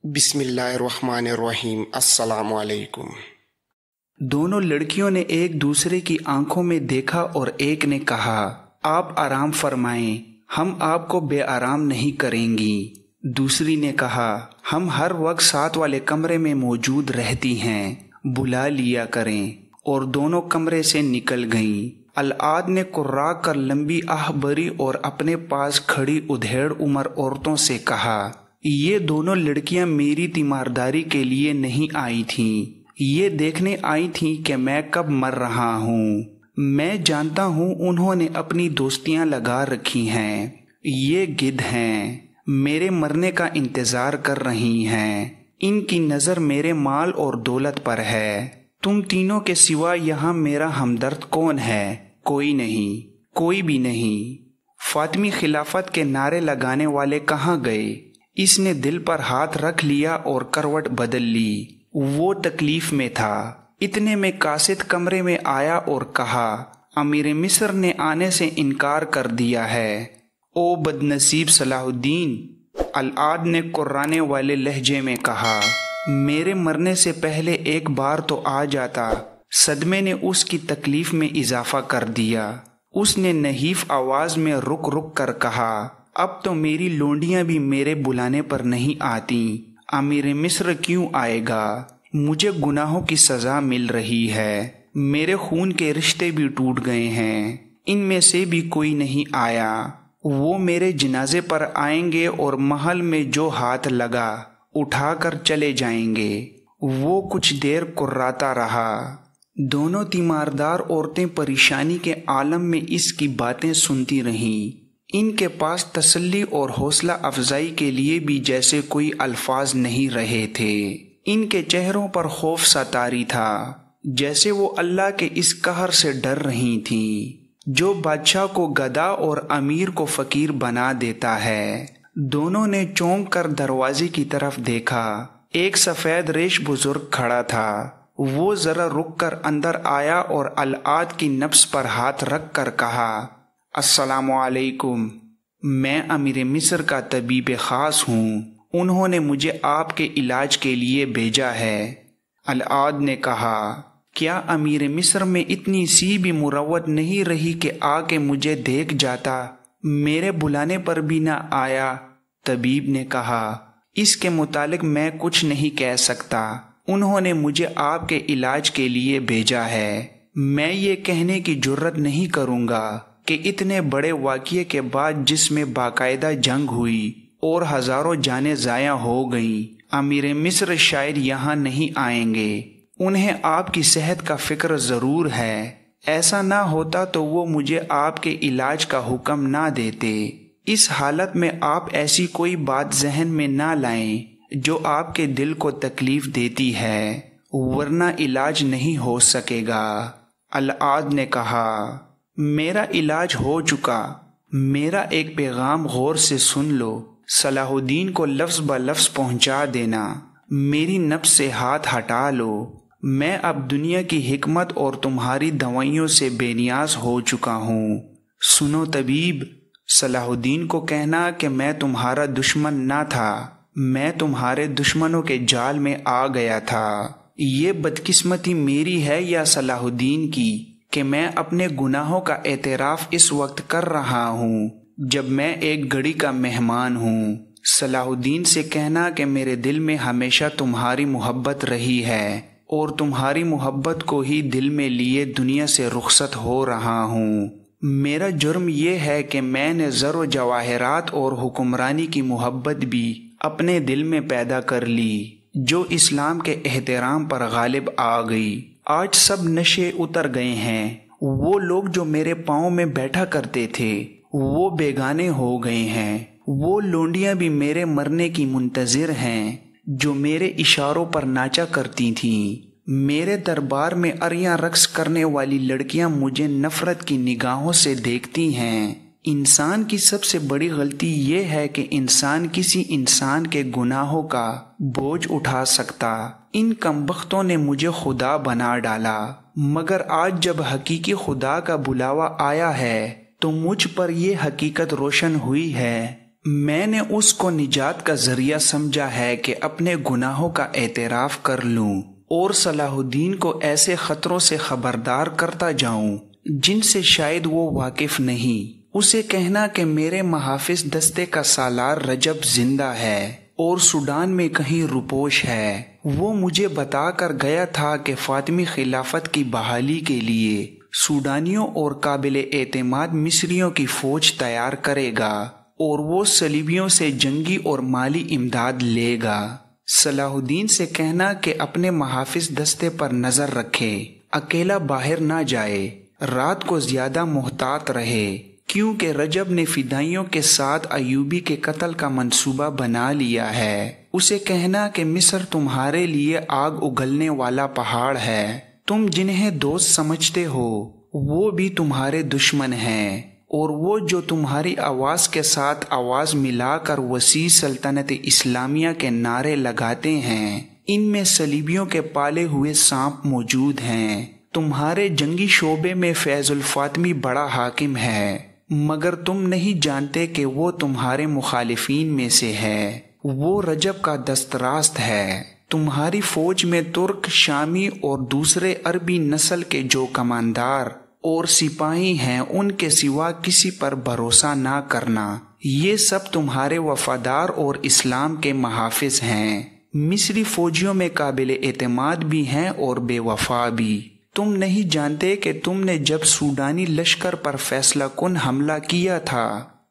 بسم اللہ الرحمن الرحیم۔ السلام علیکم۔ دونوں لڑکیوں نے ایک دوسرے کی آنکھوں میں دیکھا اور ایک نے کہا، آپ آرام فرمائیں، ہم آپ کو بے آرام نہیں کریں گی۔ دوسری نے کہا، ہم ہر وقت ساتھ والے کمرے میں موجود رہتی ہیں، بلا لیا کریں، اور دونوں کمرے سے نکل گئیں۔ العاد نے کرا کر لمبی آہ بھری اور اپنے پاس کھڑی ادھیڑ عمر عورتوں سے کہا، یہ دونوں لڑکیاں میری تیمارداری کے لیے نہیں آئی تھیں، یہ دیکھنے آئی تھیں کہ میں کب مر رہا ہوں۔ میں جانتا ہوں انہوں نے اپنی دوستیاں لگا رکھی ہیں، یہ گدھ ہیں، میرے مرنے کا انتظار کر رہی ہیں، ان کی نظر میرے مال اور دولت پر ہے۔ تم تینوں کے سوا یہاں میرا ہمدرد کون ہے؟ کوئی نہیں، کوئی بھی نہیں۔ فاطمی خلافت کے نعرے لگانے والے کہاں گئے؟ اس نے دل پر ہاتھ رکھ لیا اور کروٹ بدل لی۔ وہ تکلیف میں تھا۔ اتنے میں قاصد کمرے میں آیا اور کہا، امیر مصر نے آنے سے انکار کر دیا ہے۔ او بد نصیب صلاح الدین، العاد نے قرانے والے لہجے میں کہا، میرے مرنے سے پہلے ایک بار تو آ جاتا۔ صدمے نے اس کی تکلیف میں اضافہ کر دیا۔ اس نے نحیف آواز میں رک رک کر کہا، اب تو میری لونڈیاں بھی میرے بلانے پر نہیں آتیں۔ امیر مصر کیوں آئے گا؟ مجھے گناہوں کی سزا مل رہی ہے، میرے خون کے رشتے بھی ٹوٹ گئے ہیں، ان میں سے بھی کوئی نہیں آیا۔ وہ میرے جنازے پر آئیں گے اور محل میں جو ہاتھ لگا اٹھا کر چلے جائیں گے۔ وہ کچھ دیر کراتا رہا۔ دونوں تیماردار عورتیں پریشانی کے عالم میں اس کی باتیں سنتی رہیں۔ ان کے پاس تسلی اور حوصلہ افزائی کے لیے بھی جیسے کوئی الفاظ نہیں رہے تھے۔ ان کے چہروں پر خوف سا طاری تھا، جیسے وہ اللہ کے اس قہر سے ڈر رہی تھیں جو بادشاہ کو گدا اور امیر کو فقیر بنا دیتا ہے۔ دونوں نے چونک کر دروازے کی طرف دیکھا۔ ایک سفید ریش بزرگ کھڑا تھا۔ وہ ذرا رک کر اندر آیا اور العاد کی نفس پر ہاتھ رکھ کر کہا، السلام علیکم، میں امیر مصر کا طبیب خاص ہوں، انہوں نے مجھے آپ کے علاج کے لیے بھیجا ہے۔ العاد نے کہا، کیا امیر مصر میں اتنی سی بھی مروت نہیں رہی کہ آ کے مجھے دیکھ جاتا؟ میرے بلانے پر بھی نہ آیا۔ طبیب نے کہا، اس کے متعلق میں کچھ نہیں کہہ سکتا، انہوں نے مجھے آپ کے علاج کے لیے بھیجا ہے۔ میں یہ کہنے کی جرت نہیں کروں گا کہ اتنے بڑے واقعے کے بعد جس میں باقاعدہ جنگ ہوئی اور ہزاروں جانیں ضائع ہو گئیں، امیر مصر شاید یہاں نہیں آئیں گے۔ انہیں آپ کی صحت کا فکر ضرور ہے، ایسا نہ ہوتا تو وہ مجھے آپ کے علاج کا حکم نہ دیتے۔ اس حالت میں آپ ایسی کوئی بات ذہن میں نہ لائیں جو آپ کے دل کو تکلیف دیتی ہے، ورنہ علاج نہیں ہو سکے گا۔ العاد نے کہا، میرا علاج ہو چکا، میرا ایک پیغام غور سے سن لو، صلاح الدین کو لفظ بہ لفظ پہنچا دینا، میری نفس سے ہاتھ ہٹا لو، میں اب دنیا کی حکمت اور تمہاری دوائیوں سے بے نیاز ہو چکا ہوں۔ سنو طبیب، صلاح الدین کو کہنا کہ میں تمہارا دشمن نہ تھا، میں تمہارے دشمنوں کے جال میں آ گیا تھا۔ یہ بدقسمتی میری ہے یا صلاح الدین کی کہ میں اپنے گناہوں کا اعتراف اس وقت کر رہا ہوں جب میں ایک گھڑی کا مہمان ہوں۔ صلاح الدین سے کہنا کہ میرے دل میں ہمیشہ تمہاری محبت رہی ہے اور تمہاری محبت کو ہی دل میں لیے دنیا سے رخصت ہو رہا ہوں۔ میرا جرم یہ ہے کہ میں نے زر و جواہرات اور حکمرانی کی محبت بھی اپنے دل میں پیدا کر لی جو اسلام کے احترام پر غالب آ گئی۔ آج سب نشے اتر گئے ہیں، وہ لوگ جو میرے پاؤں میں بیٹھا کرتے تھے وہ بیگانے ہو گئے ہیں، وہ لونڈیاں بھی میرے مرنے کی منتظر ہیں جو میرے اشاروں پر ناچا کرتی تھیں۔ میرے دربار میں عریاں رقص کرنے والی لڑکیاں مجھے نفرت کی نگاہوں سے دیکھتی ہیں۔ انسان کی سب سے بڑی غلطی یہ ہے کہ انسان کسی انسان کے گناہوں کا بوجھ اٹھا سکتا۔ ان کمبختوں نے مجھے خدا بنا ڈالا، مگر آج جب حقیقی خدا کا بلاوا آیا ہے تو مجھ پر یہ حقیقت روشن ہوئی ہے، میں نے اس کو نجات کا ذریعہ سمجھا ہے کہ اپنے گناہوں کا اعتراف کر لوں اور صلاح الدین کو ایسے خطروں سے خبردار کرتا جاؤں جن سے شاید وہ واقف نہیں۔ اسے کہنا کہ میرے محافظ دستے کا سالار رجب زندہ ہے اور سوڈان میں کہیں روپوش ہے۔ وہ مجھے بتا کر گیا تھا کہ فاطمی خلافت کی بحالی کے لیے سوڈانیوں اور قابل اعتماد مصریوں کی فوج تیار کرے گا اور وہ صلیبیوں سے جنگی اور مالی امداد لے گا۔ صلاح الدین سے کہنا کہ اپنے محافظ دستے پر نظر رکھے، اکیلا باہر نہ جائے، رات کو زیادہ محتاط رہے، کیونکہ رجب نے فدائیوں کے ساتھ ایوبی کے قتل کا منصوبہ بنا لیا ہے۔ اسے کہنا کہ مصر تمہارے لیے آگ اگلنے والا پہاڑ ہے، تم جنہیں دوست سمجھتے ہو وہ بھی تمہارے دشمن ہیں، اور وہ جو تمہاری آواز کے ساتھ آواز ملا کر وسیع سلطنت اسلامیہ کے نعرے لگاتے ہیں، ان میں صلیبیوں کے پالے ہوئے سانپ موجود ہیں۔ تمہارے جنگی شعبے میں فیض الفاطمی بڑا حاکم ہے، مگر تم نہیں جانتے کہ وہ تمہارے مخالفین میں سے ہے۔ وہ رجب کا دستراست ہے۔ تمہاری فوج میں ترک، شامی اور دوسرے عربی نسل کے جو کماندار اور سپاہی ہیں ان کے سوا کسی پر بھروسہ نہ کرنا، یہ سب تمہارے وفادار اور اسلام کے محافظ ہیں۔ مصری فوجیوں میں قابل اعتماد بھی ہیں اور بے وفا بھی۔ تم نہیں جانتے کہ تم نے جب سوڈانی لشکر پر فیصلہ کن حملہ کیا تھا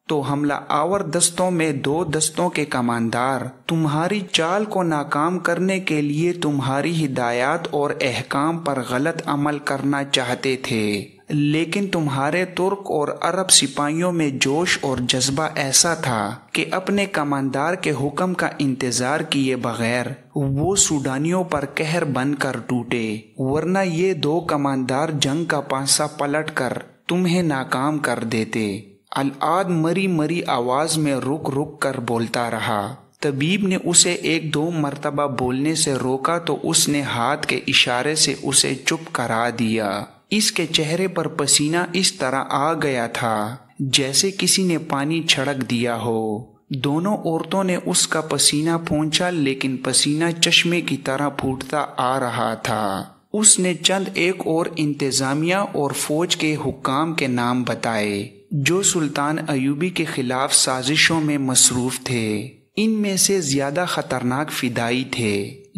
تو حملہ آور دستوں میں 2 دستوں کے کماندار تمہاری چال کو ناکام کرنے کے لیے تمہاری ہدایات اور احکام پر غلط عمل کرنا چاہتے تھے، لیکن تمہارے ترک اور عرب سپاہیوں میں جوش اور جذبہ ایسا تھا کہ اپنے کماندار کے حکم کا انتظار کیے بغیر وہ سوڈانیوں پر قہر بن کر ٹوٹے، ورنہ یہ 2 کماندار جنگ کا پانسا پلٹ کر تمہیں ناکام کر دیتے۔ العاد مری مری آواز میں رک رک کر بولتا رہا۔ طبیب نے اسے 1-2 مرتبہ بولنے سے روکا تو اس نے ہاتھ کے اشارے سے اسے چپ کرا دیا۔ اس کے چہرے پر پسینہ اس طرح آ گیا تھا جیسے کسی نے پانی چھڑک دیا ہو۔ دونوں عورتوں نے اس کا پسینہ پونچھا، لیکن پسینہ چشمے کی طرح پھوٹتا آ رہا تھا۔ اس نے چند ایک اور انتظامیہ اور فوج کے حکام کے نام بتائے جو سلطان ایوبی کے خلاف سازشوں میں مصروف تھے۔ ان میں سے زیادہ خطرناک فدائی تھے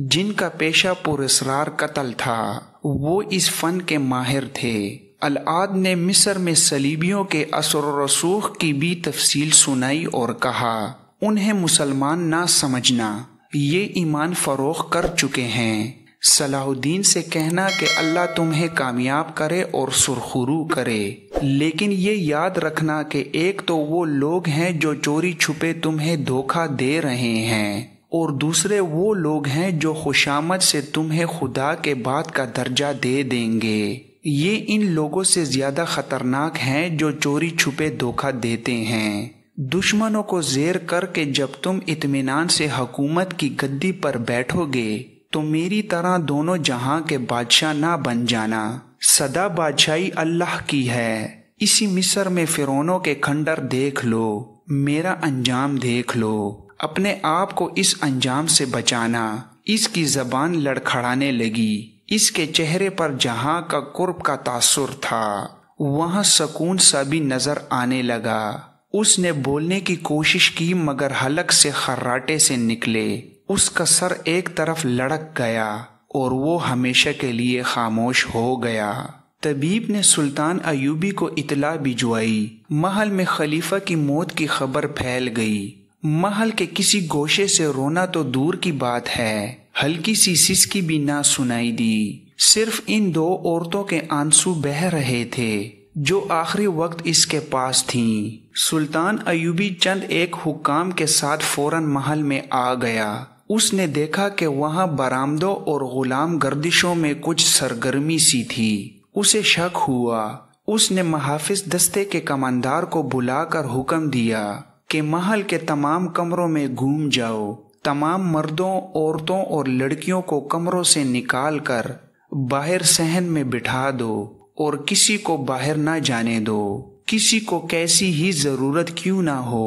جن کا پیشہ پر اسرار قتل تھا، وہ اس فن کے ماہر تھے۔ العاد نے مصر میں صلیبیوں کے اثر و رسوخ کی بھی تفصیل سنائی اور کہا، انہیں مسلمان نہ سمجھنا، یہ ایمان فروخت کر چکے ہیں۔ صلاح الدین سے کہنا کہ اللہ تمہیں کامیاب کرے اور سرخرو کرے، لیکن یہ یاد رکھنا کہ ایک تو وہ لوگ ہیں جو چوری چھپے تمہیں دھوکہ دے رہے ہیں، اور دوسرے وہ لوگ ہیں جو خوشامد سے تمہیں خدا کے بعد کا درجہ دے دیں گے۔ یہ ان لوگوں سے زیادہ خطرناک ہیں جو چوری چھپے دھوکہ دیتے ہیں۔ دشمنوں کو زیر کر کے جب تم اطمینان سے حکومت کی گدی پر بیٹھو گے تو میری طرح دونوں جہاں کے بادشاہ نہ بن جانا۔ سدا بادشاہی اللہ کی ہے۔ اسی مصر میں فرعونوں کے کھنڈر دیکھ لو، میرا انجام دیکھ لو، اپنے آپ کو اس انجام سے بچانا۔ اس کی زبان لڑکھڑانے لگی، اس کے چہرے پر جہاں کا قرب کا تاثر تھا وہاں سکون سا بھی نظر آنے لگا۔ اس نے بولنے کی کوشش کی مگر حلق سے خراٹے سے نکلے۔ اس کا سر ایک طرف لڑک گیا اور وہ ہمیشہ کے لیے خاموش ہو گیا۔ طبیب نے سلطان ایوبی کو اطلاع بھجوائی۔ محل میں خلیفہ کی موت کی خبر پھیل گئی۔ محل کے کسی گوشے سے رونا تو دور کی بات ہے، ہلکی سی سسکی بھی نہ سنائی دی۔ صرف ان 2 عورتوں کے آنسو بہہ رہے تھے جو آخری وقت اس کے پاس تھیں۔ سلطان ایوبی چند ایک حکام کے ساتھ فوراً محل میں آ گیا۔ اس نے دیکھا کہ وہاں برآمدوں اور غلام گردشوں میں کچھ سرگرمی سی تھی۔ اسے شک ہوا۔ اس نے محافظ دستے کے کماندار کو بلا کر حکم دیا کہ محل کے تمام کمروں میں گھوم جاؤ، تمام مردوں، عورتوں اور لڑکیوں کو کمروں سے نکال کر باہر صحن میں بٹھا دو اور کسی کو باہر نہ جانے دو۔ کسی کو کیسی ہی ضرورت کیوں نہ ہو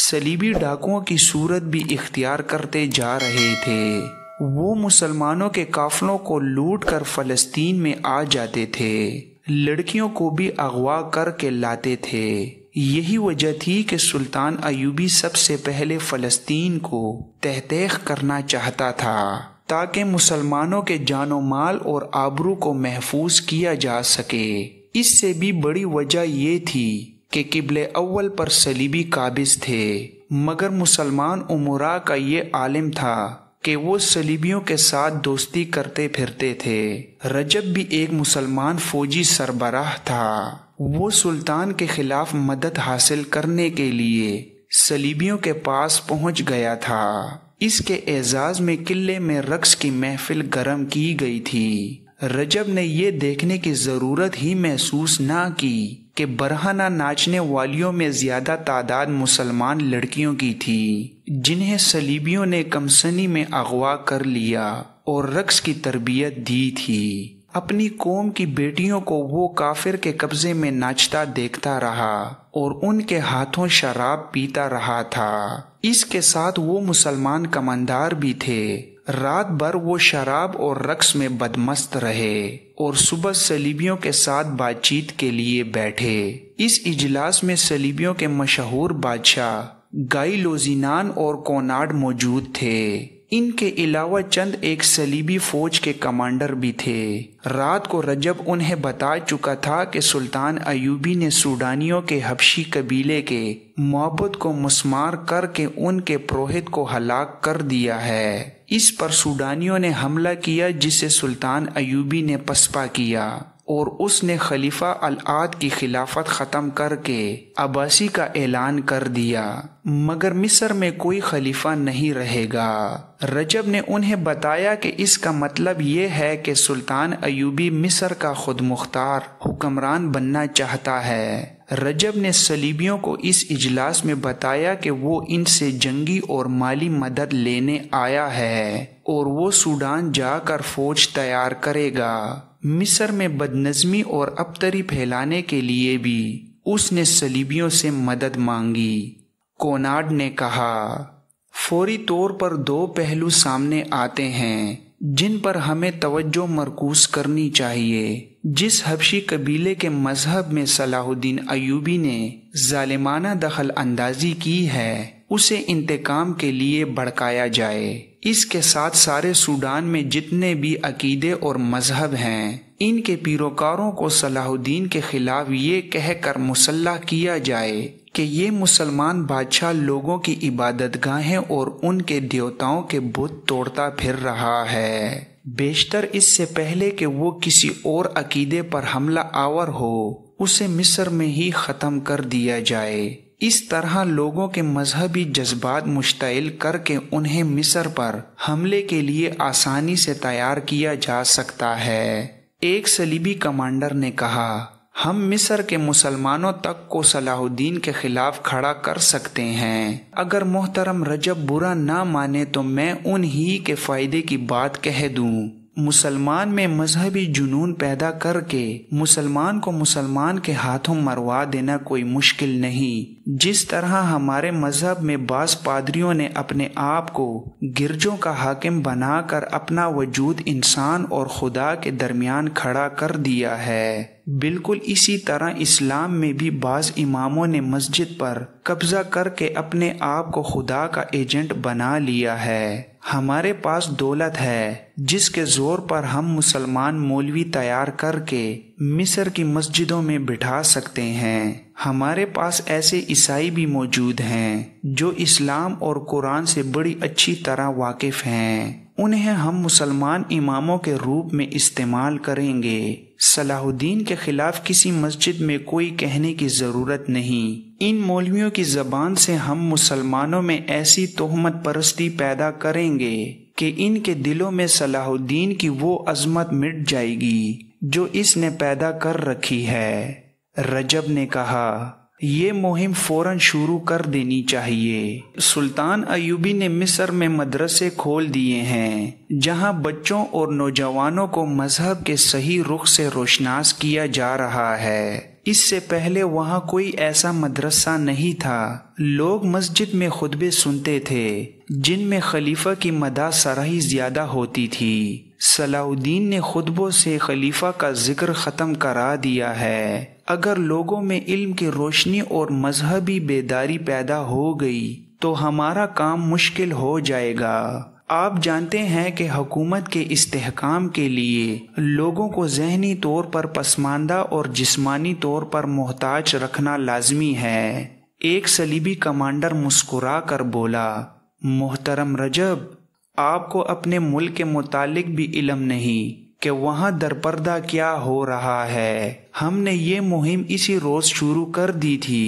صلیبی ڈاکوؤں کی صورت بھی اختیار کرتے جا رہے تھے۔ وہ مسلمانوں کے قافلوں کو لوٹ کر فلسطین میں آ جاتے تھے، لڑکیوں کو بھی اغوا کر کے لاتے تھے۔ یہی وجہ تھی کہ سلطان ایوبی سب سے پہلے فلسطین کو تحقیق کرنا چاہتا تھا تاکہ مسلمانوں کے جان و مال اور آبرو کو محفوظ کیا جا سکے۔ اس سے بھی بڑی وجہ یہ تھی کہ قبلہ اول پر صلیبی قابض تھے، مگر مسلمان امراء کا یہ عالم تھا کہ وہ صلیبیوں کے ساتھ دوستی کرتے پھرتے تھے۔ رجب بھی ایک مسلمان فوجی سربراہ تھا۔ وہ سلطان کے خلاف مدد حاصل کرنے کے لیے صلیبیوں کے پاس پہنچ گیا تھا۔ اس کے اعزاز میں قلعے میں رقص کی محفل گرم کی گئی تھی۔ رجب نے یہ دیکھنے کی ضرورت ہی محسوس نہ کی کہ برہنہ ناچنے والیوں میں زیادہ تعداد مسلمان لڑکیوں کی تھی، جنہیں صلیبیوں نے کمسنی میں اغوا کر لیا اور رقص کی تربیت دی تھی۔ اپنی قوم کی بیٹیوں کو وہ کافر کے قبضے میں ناچتا دیکھتا رہا اور ان کے ہاتھوں شراب پیتا رہا تھا۔ اس کے ساتھ وہ مسلمان کماندار بھی تھے۔ رات بھر وہ شراب اور رقص میں بدمست رہے اور صبح صلیبیوں کے ساتھ بات چیت کے لیے بیٹھے۔ اس اجلاس میں صلیبیوں کے مشہور بادشاہ گائی لوزینان اور کوناڈ موجود تھے۔ ان کے علاوہ چند ایک صلیبی فوج کے کمانڈر بھی تھے۔ رات کو رجب انہیں بتا چکا تھا کہ سلطان ایوبی نے سوڈانیوں کے حبشی قبیلے کے معبد کو مسمار کر کے ان کے پروہت کو ہلاک کر دیا ہے۔ اس پر سوڈانیوں نے حملہ کیا، جسے سلطان ایوبی نے پسپا کیا اور اس نے خلیفہ العاد کی خلافت ختم کر کے عباسی کا اعلان کر دیا، مگر مصر میں کوئی خلیفہ نہیں رہے گا۔ رجب نے انہیں بتایا کہ اس کا مطلب یہ ہے کہ سلطان ایوبی مصر کا خود مختار حکمران بننا چاہتا ہے۔ رجب نے صلیبیوں کو اس اجلاس میں بتایا کہ وہ ان سے جنگی اور مالی مدد لینے آیا ہے اور وہ سوڈان جا کر فوج تیار کرے گا۔ مصر میں بدنظمی اور ابتری پھیلانے کے لیے بھی اس نے صلیبیوں سے مدد مانگی۔ کوناڈ نے کہا، فوری طور پر دو پہلو سامنے آتے ہیں جن پر ہمیں توجہ مرکوز کرنی چاہیے۔ جس حبشی قبیلے کے مذہب میں صلاح الدین ایوبی نے ظالمانہ دخل اندازی کی ہے، اسے انتقام کے لیے بھڑکایا جائے۔ اس کے ساتھ سارے سوڈان میں جتنے بھی عقیدے اور مذہب ہیں، ان کے پیروکاروں کو صلاح الدین کے خلاف یہ کہہ کر مسلح کیا جائے کہ یہ مسلمان بادشاہ لوگوں کی عبادت گاہیں اور ان کے دیوتاؤں کے بت توڑتا پھر رہا ہے۔ بیشتر اس سے پہلے کہ وہ کسی اور عقیدے پر حملہ آور ہو، اسے مصر میں ہی ختم کر دیا جائے۔ اس طرح لوگوں کے مذہبی جذبات مشتعل کر کے انہیں مصر پر حملے کے لیے آسانی سے تیار کیا جا سکتا ہے۔ ایک صلیبی کمانڈر نے کہا، ہم مصر کے مسلمانوں تک کو صلاح الدین کے خلاف کھڑا کر سکتے ہیں۔ اگر محترم رجب برا نہ مانے تو میں انہی کے فائدے کی بات کہہ دوں۔ مسلمان میں مذہبی جنون پیدا کر کے مسلمان کو مسلمان کے ہاتھوں مروا دینا کوئی مشکل نہیں۔ جس طرح ہمارے مذہب میں بعض پادریوں نے اپنے آپ کو گرجوں کا حاکم بنا کر اپنا وجود انسان اور خدا کے درمیان کھڑا کر دیا ہے، بالکل اسی طرح اسلام میں بھی بعض اماموں نے مسجد پر قبضہ کر کے اپنے آپ کو خدا کا ایجنٹ بنا لیا ہے۔ ہمارے پاس دولت ہے جس کے زور پر ہم مسلمان مولوی تیار کر کے مصر کی مسجدوں میں بٹھا سکتے ہیں۔ ہمارے پاس ایسے عیسائی بھی موجود ہیں جو اسلام اور قرآن سے بڑی اچھی طرح واقف ہیں، انہیں ہم مسلمان اماموں کے روپ میں استعمال کریں گے۔ صلاح الدین کے خلاف کسی مسجد میں کوئی کہنے کی ضرورت نہیں۔ ان مولویوں کی زبان سے ہم مسلمانوں میں ایسی تہمت پرستی پیدا کریں گے کہ ان کے دلوں میں صلاح الدین کی وہ عظمت مٹ جائے گی جو اس نے پیدا کر رکھی ہے۔ رجب نے کہا، یہ مہم فوراً شروع کر دینی چاہیے۔ سلطان ایوبی نے مصر میں مدرسے کھول دیے ہیں جہاں بچوں اور نوجوانوں کو مذہب کے صحیح رخ سے روشناس کیا جا رہا ہے۔ اس سے پہلے وہاں کوئی ایسا مدرسہ نہیں تھا۔ لوگ مسجد میں خطبے سنتے تھے جن میں خلیفہ کی مدح سراہی زیادہ ہوتی تھی۔ صلاح الدین نے خطبوں سے خلیفہ کا ذکر ختم کرا دیا ہے۔ اگر لوگوں میں علم کی روشنی اور مذہبی بیداری پیدا ہو گئی تو ہمارا کام مشکل ہو جائے گا۔ آپ جانتے ہیں کہ حکومت کے استحکام کے لیے لوگوں کو ذہنی طور پر پسماندہ اور جسمانی طور پر محتاج رکھنا لازمی ہے۔ ایک صلیبی کمانڈر مسکرا کر بولا، محترم رجب، آپ کو اپنے ملک کے متعلق بھی علم نہیں کہ وہاں درپردہ کیا ہو رہا ہے۔ ہم نے یہ مہم اسی روز شروع کر دی تھی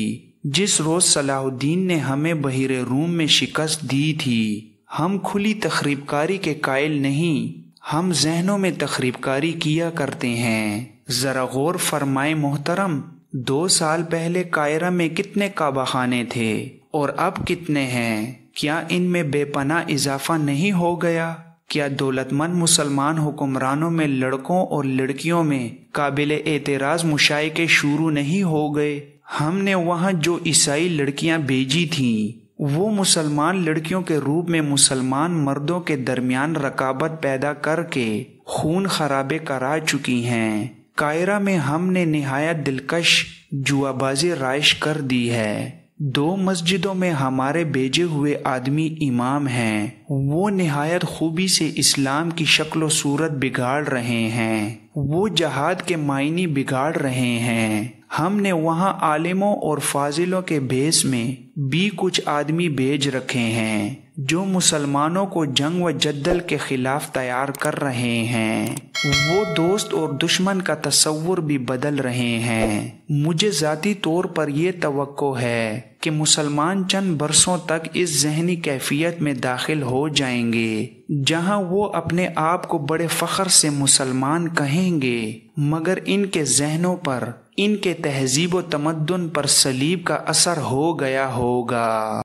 جس روز صلاح الدین نے ہمیں بحیرہ روم میں شکست دی تھی۔ ہم کھلی تخریب کاری کے قائل نہیں، ہم ذہنوں میں تخریب کاری کیا کرتے ہیں۔ ذرا غور فرمائیں محترم، 2 سال پہلے قاہرہ میں کتنے کعبہ خانے تھے اور اب کتنے ہیں؟ کیا ان میں بے پناہ اضافہ نہیں ہو گیا؟ کیا دولت مند مسلمان حکمرانوں میں لڑکوں اور لڑکیوں میں قابل اعتراض مشائقے شروع نہیں ہو گئے؟ ہم نے وہاں جو عیسائی لڑکیاں بھیجی تھیں وہ مسلمان لڑکیوں کے روپ میں مسلمان مردوں کے درمیان رقابت پیدا کر کے خون خرابے کرا چکی ہیں۔ قاہرہ میں ہم نے نہایت دلکش جوا بازی رائج کر دی ہے۔ 2 مسجدوں میں ہمارے بھیجے ہوئے آدمی امام ہیں، وہ نہایت خوبی سے اسلام کی شکل و صورت بگاڑ رہے ہیں، وہ جہاد کے معنی بگاڑ رہے ہیں۔ ہم نے وہاں عالموں اور فاضلوں کے بھیس میں بھی کچھ آدمی بھیج رکھے ہیں جو مسلمانوں کو جنگ و جدل کے خلاف تیار کر رہے ہیں۔ وہ دوست اور دشمن کا تصور بھی بدل رہے ہیں۔ مجھے ذاتی طور پر یہ توقع ہے کہ مسلمان چند برسوں تک اس ذہنی کیفیت میں داخل ہو جائیں گے جہاں وہ اپنے آپ کو بڑے فخر سے مسلمان کہیں گے، مگر ان کے ذہنوں پر، ان کے تہذیب و تمدن پر صلیب کا اثر ہو گیا ہوگا۔